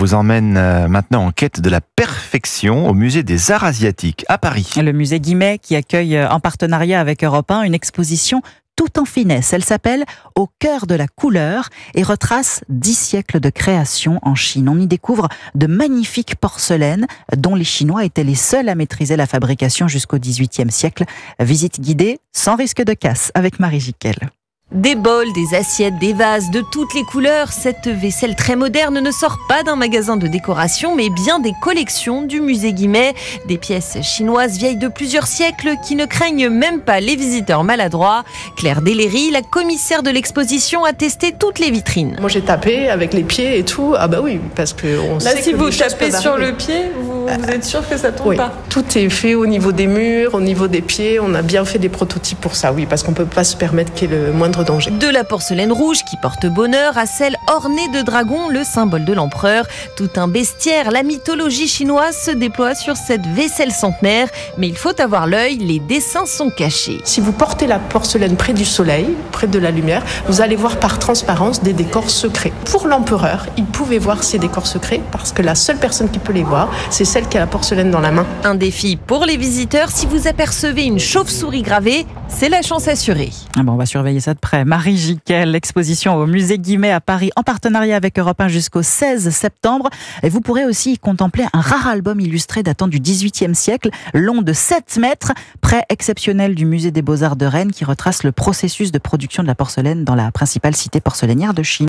vous emmène maintenant en quête de la perfection au musée des Arts Asiatiques à Paris. Le musée Guimet qui accueille en partenariat avec Europe 1 une exposition tout en finesse. Elle s'appelle « Au cœur de la couleur » et retrace 10 siècles de création en Chine. On y découvre de magnifiques porcelaines dont les Chinois étaient les seuls à maîtriser la fabrication jusqu'au XVIIIe siècle. Visite guidée sans risque de casse avec Marie Jiquel. Des bols, des assiettes, des vases de toutes les couleurs. Cette vaisselle très moderne ne sort pas d'un magasin de décoration, mais bien des collections du musée Guimet. Des pièces chinoises vieilles de plusieurs siècles qui ne craignent même pas les visiteurs maladroits. Claire Deléry, la commissaire de l'exposition, a testé toutes les vitrines. Moi j'ai tapé avec les pieds et tout. Ah bah oui, parce qu'on sait que si vous les choses tapez peuvent sur arriver. le pied, vous êtes sûr que ça tombe Oui, pas? tout est fait au niveau des murs, au niveau des pieds. On a bien fait des prototypes pour ça, oui, parce qu'on peut pas se permettre qu'il y ait le moindre danger. De la porcelaine rouge qui porte bonheur à celle ornée de dragons, le symbole de l'empereur. Tout un bestiaire, la mythologie chinoise se déploie sur cette vaisselle centenaire. Mais il faut avoir l'œil, les dessins sont cachés. Si vous portez la porcelaine près du soleil, près de la lumière, vous allez voir par transparence des décors secrets. Pour l'empereur, il pouvait voir ces décors secrets parce que la seule personne qui peut les voir, c'est celle qui a la porcelaine dans la main. Un défi pour les visiteurs, si vous apercevez une chauve-souris gravée, c'est la chance assurée. On va surveiller ça de près. Marie Jiquel, l'exposition au musée Guimet à Paris en partenariat avec Europe 1 jusqu'au 16 septembre. Et vous pourrez aussi y contempler un rare album illustré datant du XVIIIe siècle, long de 7 mètres, prêt exceptionnel du musée des Beaux-Arts de Rennes qui retrace le processus de production de la porcelaine dans la principale cité porcelainière de Chine.